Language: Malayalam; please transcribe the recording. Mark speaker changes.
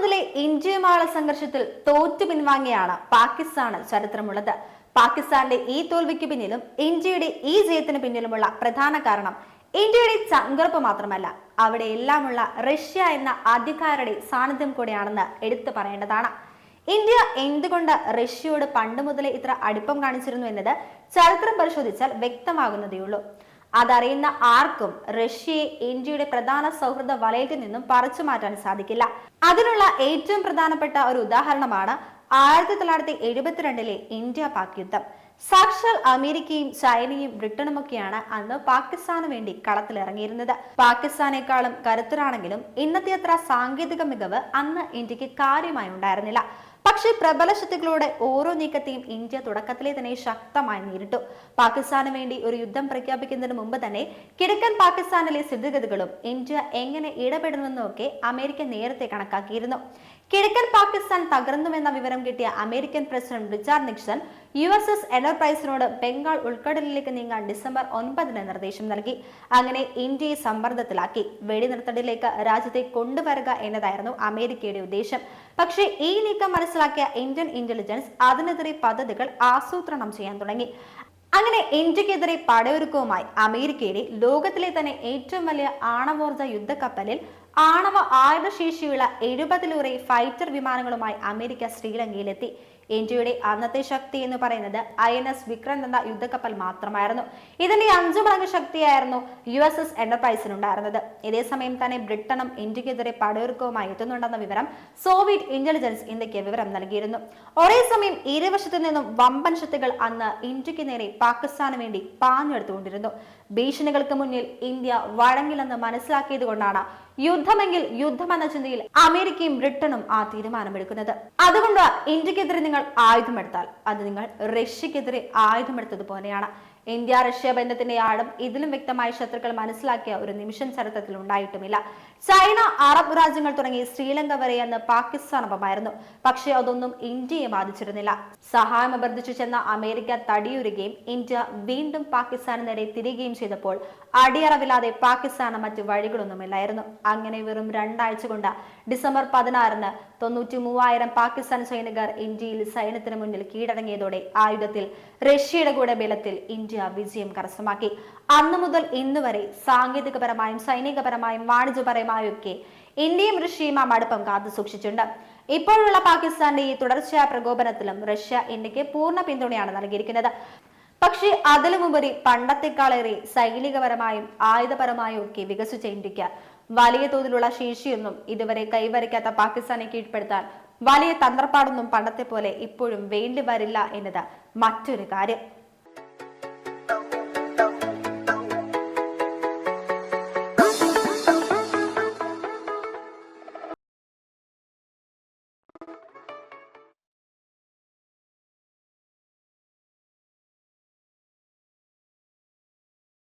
Speaker 1: മുതലേ ഇന്ത്യയുമായുള്ള സംഘർഷത്തിൽ തോറ്റു പിൻവാങ്ങിയാണ് പാകിസ്ഥാന് ചരിത്രമുള്ളത്. പാകിസ്ഥാന്റെ ഈ തോൽവിക്ക് പിന്നിലും ഇന്ത്യയുടെ ഈ ജയത്തിന് പിന്നിലുമുള്ള പ്രധാന കാരണം ഇന്ത്യയുടെ ചങ്കുറപ്പ് മാത്രമല്ല, അവിടെ എല്ലാമുള്ള റഷ്യ എന്ന അധികാരിയുടെ സാന്നിധ്യം കൂടെയാണെന്ന് എടുത്തു പറയേണ്ടതാണ്. ഇന്ത്യ എന്തുകൊണ്ട് റഷ്യയോട് പണ്ട് മുതലേ ഇത്ര അടുപ്പം കാണിച്ചിരുന്നു എന്നത് ചരിത്രം പരിശോധിച്ചാൽ വ്യക്തമാകുന്നതേയുള്ളൂ. അതറിയുന്ന ആർക്കും റഷ്യയെ ഇന്ത്യയുടെ പ്രധാന സൗഹൃദ വലയത്തിൽ നിന്നും പറിച്ചു മാറ്റാൻ സാധിക്കില്ല. അതിനുള്ള ഏറ്റവും പ്രധാനപ്പെട്ട ഒരു ഉദാഹരണമാണ് 1972 ഇന്ത്യ പാക് യുദ്ധം. സാക്ഷാൽ അമേരിക്കയും ചൈനയും ബ്രിട്ടനുമൊക്കെയാണ് അന്ന് പാകിസ്ഥാന് വേണ്ടി കളത്തിലിറങ്ങിയിരുന്നത്. പാകിസ്ഥാനേക്കാളും കരുത്തരാണെങ്കിലും ഇന്നത്തെ അത്ര സാങ്കേതിക മികവ് അന്ന് ഇന്ത്യക്ക് കാര്യമായി ഉണ്ടായിരുന്നില്ല. പക്ഷേ പ്രബല ശക്തികളുടെ ഓരോ നീക്കത്തെയും ഇന്ത്യ തുടക്കത്തിലെ തന്നെ ശക്തമായി നേരിട്ടു. പാകിസ്ഥാന് വേണ്ടി ഒരു യുദ്ധം പ്രഖ്യാപിക്കുന്നതിന് മുമ്പ് തന്നെ കിഴക്കൻ പാകിസ്ഥാനിലെ സ്ഥിതിഗതികളും ഇന്ത്യ എങ്ങനെ ഇടപെടുമെന്നൊക്കെ അമേരിക്ക നേരത്തെ കണക്കാക്കിയിരുന്നു. കിഴക്കൻ പാകിസ്ഥാൻ തകർന്നുവെന്ന വിവരം കിട്ടിയ American president Richard Nixon USS എന്റർപ്രൈസിനോട് ബംഗാൾ ഉൾക്കടലിലേക്ക് നീങ്ങാൻ ഡിസംബർ 9 നിർദ്ദേശം നൽകി. അങ്ങനെ ഇന്ത്യയെ സമ്മർദ്ദത്തിലാക്കി. വെടിനിർത്തലിലേക്ക് രാജ്യത്തെ കൊണ്ടുവരിക എന്നതായിരുന്നു അമേരിക്കയുടെ ഉദ്ദേശം. പക്ഷേ ഈ നീക്കം മനസ്സിലാക്കിയ ഇന്ത്യൻ ഇന്റലിജൻസ് അതിനെതിരെ പദ്ധതികൾ ആസൂത്രണം ചെയ്യാൻ തുടങ്ങി. അങ്ങനെ ഇന്ത്യക്കെതിരെ പടയൊരുക്കവുമായി അമേരിക്കയുടെ ലോകത്തിലെ തന്നെ ഏറ്റവും വലിയ ആണവോർജ യുദ്ധക്കപ്പലിൽ ആണവ ആയുധശേഷിയുള്ള 70 ഫൈറ്റർ വിമാനങ്ങളുമായി അമേരിക്ക ശ്രീലങ്കയിലെത്തി. ഇന്ത്യയുടെ അന്നത്തെ ശക്തി എന്ന് പറയുന്നത് INS വിക്രാന്ത് എന്ന യുദ്ധക്കപ്പൽ മാത്രമായിരുന്നു. ഇതിന്റെ 5 മടങ്ങ് ശക്തിയായിരുന്നു USS എന്റർപ്രൈസിനുണ്ടായിരുന്നത്. ഇതേസമയം തന്നെ ബ്രിട്ടനും ഇന്ത്യക്കെതിരെ പടയൊരുക്കവുമായി എത്തുന്നുണ്ടെന്ന വിവരം സോവിയറ്റ് ഇന്റലിജൻസ് ഇന്ത്യക്ക് വിവരം നൽകിയിരുന്നു. ഒരേ സമയം ഇരുവശത്തു നിന്നും വമ്പൻ ശക്തികൾ അന്ന് ഇന്ത്യക്ക് നേരെ പാകിസ്ഥാന് വേണ്ടി പാഞ്ഞെടുത്തുകൊണ്ടിരുന്നു. ഭീഷണികൾക്ക് മുന്നിൽ ഇന്ത്യ വഴങ്ങില്ലെന്ന് മനസ്സിലാക്കിയത് കൊണ്ടാണ് യുദ്ധമെങ്കിൽ യുദ്ധമെന്ന ചിന്തയിൽ അമേരിക്കയും ബ്രിട്ടനും ആ തീരുമാനമെടുക്കുന്നത്. അതുകൊണ്ട് ഇന്ത്യക്കെതിരെ നിങ്ങൾ ആയുധമെടുത്താൽ അത് നിങ്ങൾ റഷ്യക്കെതിരെ ആയുധമെടുത്തതുപോലെയാണ്. ഇന്ത്യ റഷ്യ ബന്ധത്തിന്റെ ആഴം ഇതിലും വ്യക്തമായി ശത്രുക്കൾ മനസ്സിലാക്കിയ ഒരു നിമിഷം ചരിത്രത്തിൽ ഉണ്ടായിട്ടുമില്ല. ചൈന, അറബ് രാജ്യങ്ങൾ തുടങ്ങി ശ്രീലങ്ക വരെ അന്ന് പാകിസ്ഥാനൊപ്പമായിരുന്നു. പക്ഷെ അതൊന്നും ഇന്ത്യയെ ബാധിച്ചിരുന്നില്ല. സഹായം അഭ്യർത്ഥിച്ചു ചെന്ന അമേരിക്ക തടിയുരുകയും ഇന്ത്യ വീണ്ടും പാകിസ്ഥാന് നേരെ തിരികുകയും ചെയ്തപ്പോൾ അടിയറവില്ലാതെ പാകിസ്ഥാന് മറ്റു വഴികളൊന്നുമില്ലായിരുന്നു. അങ്ങനെ വെറും 2 ആഴ്ച കൊണ്ട് ഡിസംബർ 16 93,000 പാകിസ്ഥാൻ സൈനികർ ഇന്ത്യയിൽ സൈന്യത്തിന് മുന്നിൽ കീഴടങ്ങിയതോടെ ആയുധത്തിൽ റഷ്യയുടെ കൂടെ ബലത്തിൽ ഇന്ത്യ വിജയം കരസ്ഥമാക്കി. അന്നു മുതൽ ഇന്ന് വരെ സാങ്കേതികപരമായും സൈനികപരമായും വാണിജ്യപരമായും ഒക്കെ ഇന്ത്യയും റഷ്യയും ആ അടുപ്പം കാത്തു സൂക്ഷിച്ചിട്ടുണ്ട്. ഇപ്പോഴുള്ള പാകിസ്ഥാന്റെ ഈ തുടർച്ചയായ പ്രകോപനത്തിലും റഷ്യ ഇന്ത്യക്ക് പൂർണ്ണ പിന്തുണയാണ് നൽകിയിരിക്കുന്നത്. പക്ഷേ അതിലുമുപരി പണ്ടത്തെക്കാളേറെ സൈനികപരമായും ആയുധപരമായും ഒക്കെ വികസിച്ച ഇന്ത്യക്ക് വലിയ തോതിലുള്ള ശേഷിയൊന്നും ഇതുവരെ കൈവരിക്കാത്ത പാകിസ്ഥാനെ കീഴ്പ്പെടുത്താൻ വലിയ തന്ത്രപ്പാടൊന്നും പണ്ടത്തെ പോലെ ഇപ്പോഴും വേണ്ടി വരില്ല എന്നത് മറ്റൊരു കാര്യം.